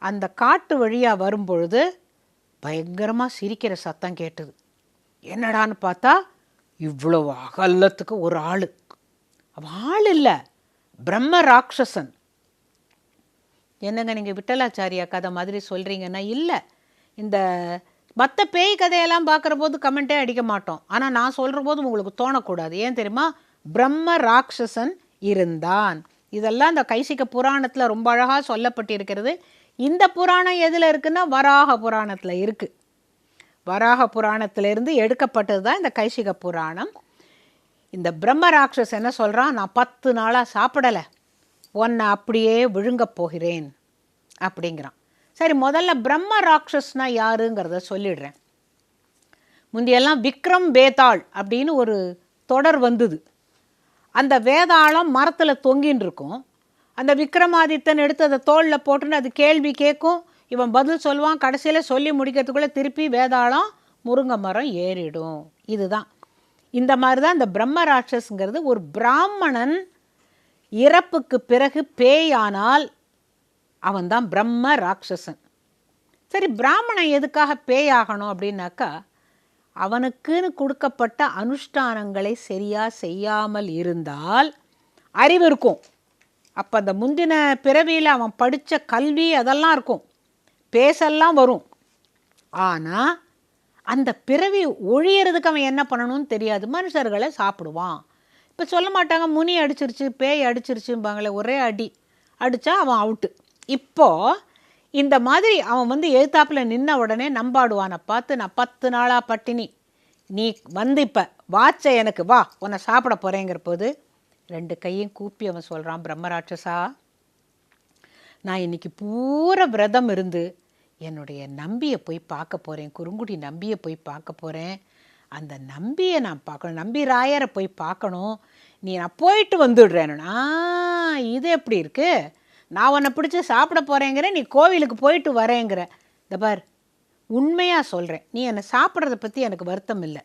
அந்த காட்டு வழியாக வரும்பொழுது பயங்கரமாக சிரிக்கிற சத்தம் கேட்டது. என்னடான்னு பார்த்தா இவ்வளோ அகலத்துக்கு ஒரு ஆள். ஆள் இல்லை, பிரம்ம ராட்சசன். என்னங்க நீங்கள் விட்டலாச்சாரியா கதை மாதிரி சொல்கிறீங்கன்னா, இல்லை, இந்த மற்ற பேய் கதையெல்லாம் பார்க்குற போது கமெண்ட்டே அடிக்க மாட்டோம். ஆனால் நான் சொல்கிற போது உங்களுக்கு தோணக்கூடாது. ஏன் தெரியுமா? பிரம்ம ராட்சசன் இருந்தான். இதெல்லாம் இந்த கைசிக புராணத்தில் ரொம்ப அழகாக சொல்லப்பட்டிருக்கிறது. இந்த புராணம் எதில் இருக்குன்னா வராக புராணத்தில் இருக்குது. வராக புராணத்திலிருந்து எடுக்கப்பட்டது தான் இந்த கைசிக புராணம். இந்த பிரம்ம ராட்சஸ் என்ன சொல்கிறான், நான் 10 நாளாக சாப்பிடலை, உன்னை அப்படியே விழுங்கப் போகிறேன் அப்படிங்கிறான். சரி, முதல்ல பிரம்ம ராட்சஸ்னா யாருங்கிறத சொல்லிடுறேன். முந்தியெல்லாம் விக்ரம் வேதாள் அப்படின்னு ஒரு தொடர் வந்தது. அந்த வேதாளம் மரத்தில் தொங்கின்னு இருக்கும். அந்த விக்ரமாதித்தன் எடுத்து அதை தோளில் போட்டுன்னு அது கேள்வி கேட்கும், இவன் பதில் சொல்லுவான். கடைசியில் சொல்லி முடிக்கிறதுக்குள்ளே திருப்பி வேதாளம் முருங்கை மரம் ஏறிடும். இதுதான், இந்த மாதிரி தான் இந்த பிரம்ம ராட்சஸ்ங்கிறது. ஒரு பிராமணன் இறப்புக்கு பிறகு பேயானால் அவன்தான் பிரம்ம ராட்சசன். சரி, பிராமணன் எதுக்காக பேயாகணும் அப்படின்னாக்கா, அவனுக்குன்னு கொடுக்கப்பட்ட அனுஷ்டானங்களை சரியாக செய்யாமல் இருந்தால் அறிவு இருக்கும். அப்போ அந்த முந்தின பிறவியில் அவன் படித்த கல்வி அதெல்லாம் இருக்கும், பேசெல்லாம் வரும். ஆனால் அந்த பிறவி ஒழியறதுக்கு அவன் என்ன பண்ணணும்னு தெரியாது. மனுஷர்களை சாப்பிடுவான். இப்போ சொல்ல மாட்டாங்க, முனி அடிச்சிருச்சு, பேய் அடிச்சிருச்சும்பாங்களே, ஒரே அடி அடித்தா அவன் அவுட்டு. இப்போது இந்த மாதிரி அவன் எழுத்தாப்பில் நின்ன உடனே நம்பாடுவானை பார்த்து, நான் 10 நாளாக பட்டினி, நீ இப்போ வாச்சை எனக்கு வா, உன்னை சாப்பிட போகிறேங்கிற போது 2 கையும் கூப்பி அவன் சொல்கிறான், பிரம்மராட்சசா, நான் இன்றைக்கி பூரா விரதம் இருந்து என்னுடைய நம்பியை போய் பார்க்க போகிறேன், குறுங்குடி நம்பியை போய் பார்க்க போகிறேன். அந்த நம்பியை நான் பார்க்கணும், நம்பி ராயரை போய் பார்க்கணும். நான் போயிட்டு வந்துடுறேன்னா, இது எப்படி இருக்குது? நான் உன்னை பிடிச்சி சாப்பிட போகிறேங்கிற, நீ கோவிலுக்கு போயிட்டு வரேங்கிற. இந்த பார், உண்மையாக சொல்கிறேன், நீ என்னை சாப்பிட்றத பற்றி எனக்கு வருத்தம் இல்லை.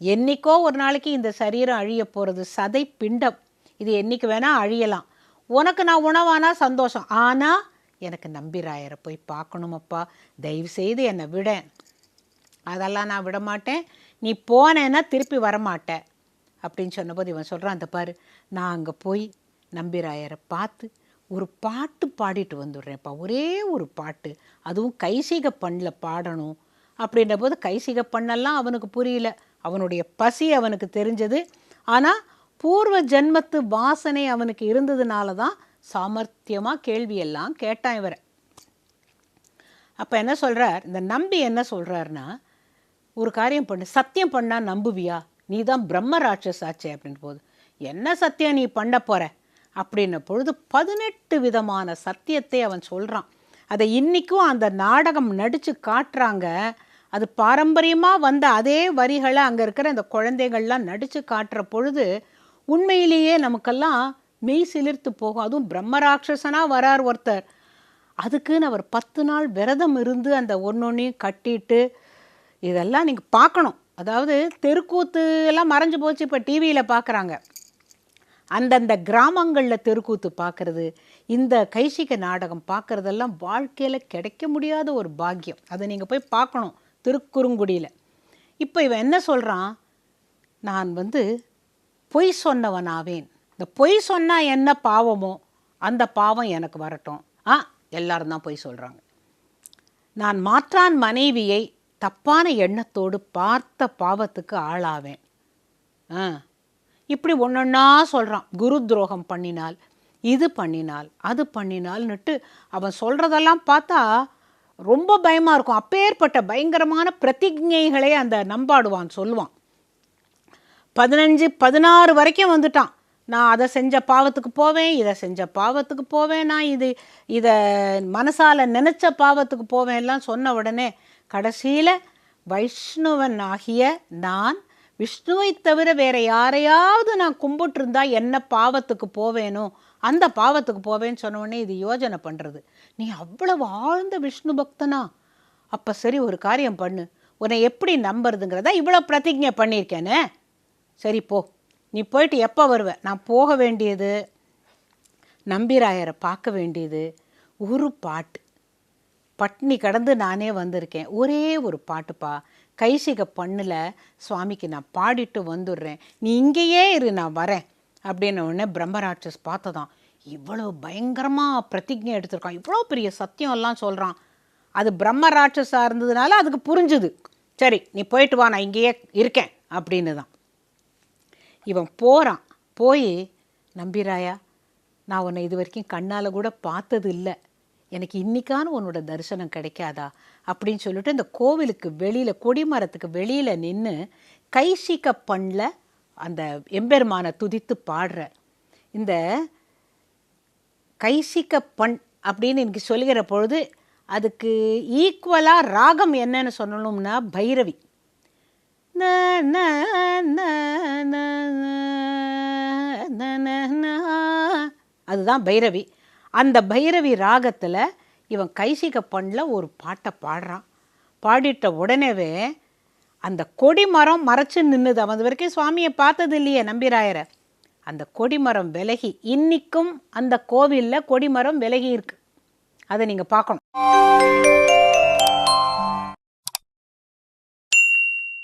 என்றைக்கோ ஒரு நாளைக்கு இந்த சரீரம் அழிய போகிறது, சதை பிண்டம், இது என்றைக்கு வேணால் அழியலாம். உனக்கு நான் உணவானா சந்தோஷம், ஆனால் எனக்கு நம்பிராயரை போய் பார்க்கணுமப்பா, தயவுசெய்து என்னை விட. அதெல்லாம் நான் விட மாட்டேன், நீ போனேன்னா திருப்பி வரமாட்டேன் அப்படின்னு சொன்னபோது இவன் சொல்கிறான், அந்த பாரு, நான் அங்கே போய் நம்பிராயரை பார்த்து ஒரு பாட்டு பாடிட்டு வந்துடுறேன்ப்பா, ஒரே ஒரு பாட்டு, அதுவும் கைசிக பண்ணில் பாடணும் அப்படின்ற போது கைசிக பண்ணெல்லாம் அவனுக்கு புரியல. அவனுடைய பசி அவனுக்கு தெரிஞ்சது. ஆனால் பூர்வ ஜென்மத்து வாசனை அவனுக்கு இருந்ததுனால தான் சாமர்த்தியமாக கேள்வியெல்லாம் கேட்டான் இவரை. அப்போ என்ன சொல்கிறார், இந்த நம்பி என்ன சொல்கிறாருன்னா, ஒரு காரியம் பண்ணு, சத்தியம் பண்ணால் நம்புவியா, நீ தான் பிரம்ம ராட்சஸ் ஆச்சே அப்படின்னு போது, என்ன சத்தியம் நீ பண்ண போகிற அப்படின்ன பொழுது 18 விதமான சத்தியத்தை அவன் சொல்கிறான். அதை இன்றைக்கும் அந்த நாடகம் நடித்து காட்டுறாங்க. அது பாரம்பரியமாக வந்த அதே வரிகளை அங்கே இருக்கிற அந்த குழந்தைகள்லாம் நடித்து காட்டுற பொழுது உண்மையிலேயே நமக்கெல்லாம் மெய் சிலிர்த்து போகும். அதுவும் பிரம்மராட்சசனாக வரார் ஒருத்தர், அதுக்குன்னு அவர் 10 நாள் விரதம் இருந்து அந்த ஒன்னொன்னையும் கட்டிட்டு, இதெல்லாம் நீங்கள் பார்க்கணும். அதாவது தெருக்கூத்து எல்லாம் மறைஞ்சு போச்சு, இப்போ டிவியில் பார்க்குறாங்க. அந்தந்த கிராமங்களில் தெருக்கூத்து பார்க்குறது, இந்த கைசிக நாடகம் பார்க்குறதெல்லாம் வாழ்க்கையில் கிடைக்க முடியாத ஒரு பாக்கியம். அதை நீங்கள் போய் பார்க்கணும் திருக்குறுங்குடியில். இப்போ இவன் என்ன சொல்கிறான், நான் பொய் சொன்னவனாவேன், இந்த பொய் சொன்னால் என்ன பாவமோ அந்த பாவம் எனக்கு வரட்டும். எல்லாரும் தான் பொய் சொல்கிறாங்க. நான் மாற்றான் மனைவியை தப்பான எண்ணத்தோடு பார்த்த பாவத்துக்கு ஆளாவேன். இப்படி ஒன்றொன்னா சொல்கிறான். குரு துரோகம் பண்ணினால், இது பண்ணினால், அது பண்ணினால்னுட்டு அவன் சொல்கிறதெல்லாம் பார்த்தா ரொம்ப பயமாக இருக்கும். அப்பேற்பட்ட பயங்கரமான பிரதிஜைகளை அந்த நம்பாடுவான் சொல்லுவான். 15-16 வரைக்கும் வந்துட்டான். நான் அதை செஞ்ச பாவத்துக்கு போவேன், இதை செஞ்ச பாவத்துக்கு போவேன், நான் இதை மனசால் நினச்ச பாவத்துக்கு போவேன் எல்லாம் சொன்ன உடனே கடைசியில் வைஷ்ணவன் ஆகிய நான் விஷ்ணுவை தவிர வேறு யாரையாவது நான் கும்பிட்டுருந்தா என்ன பாவத்துக்கு போவேனோ அந்த பாவத்துக்கு போவேன்னு சொன்ன உடனே இது யோஜனை பண்ணுறது, நீ அவ்வளவு ஆழ்ந்த விஷ்ணு பக்தனா? அப்போ சரி, ஒரு காரியம் பண்ணு, உன்னை எப்படி நம்புறதுங்கிறத இவ்வளோ பிரதிஜை பண்ணியிருக்கேனே, சரி போ, நீ போயிட்டு எப்போ வருவ? நான் போக வேண்டியது நம்பிராயரை பார்க்க வேண்டியது ஒரு பாட்டு, பட்னி கடந்து நானே வந்திருக்கேன், ஒரே ஒரு பாட்டுப்பா, கைசிக பண்ணில் சுவாமிக்கு நான் பாடிட்டு வந்துடுறேன், நீ இங்கேயே இரு நான் வரேன் அப்படின்ன உடனே பிரம்மராட்சஸ் பார்த்ததான் இவ்வளோ பயங்கரமாக பிரதிஜை எடுத்திருக்கான், இவ்வளோ பெரிய சத்தியம் எல்லாம் சொல்கிறான். அது பிரம்ம ராட்சஸாக இருந்ததுனால அதுக்கு புரிஞ்சுது, சரி நீ போயிட்டு வா நான் இங்கேயே இருக்கேன் அப்படின்னு தான். இவன் போகிறான். போய் நம்பிராயா, நான் உன்னை இது வரைக்கும் கண்ணால் கூட பார்த்தது இல்லை, எனக்கு இன்னைக்கான உன்னோட தரிசனம் கிடைக்காதா அப்படின்னு சொல்லிட்டு இந்த கோவிலுக்கு வெளியில் கொடிமரத்துக்கு வெளியில் நின்று கைசிக பண்ணில் அந்த எம்பெருமானை துதித்து பாடுற. இந்த கைசிக பண் அப்படின்னு எனக்கு சொல்லுகிற பொழுது அதுக்கு ஈக்குவலாக ராகம் என்னன்னு சொல்லணும்னா பைரவி. அதுதான் பைரவி. அந்த பைரவி ராகத்தில் இவன் கைசிக பண்ணில் ஒரு பாட்டை பாடுறான். பாடிட்ட உடனேவே அந்த கொடிமரம் மறைச்சு நின்றுது. அவன் வரைக்கும் சுவாமியை பார்த்தது இல்லையே நம்பிராயரை. அந்த கொடிமரம் விலகி, இன்னிக்கும் அந்த கோவிலில் கொடிமரம் விலகி இருக்கு, அதை நீங்கள் பார்க்கணும்.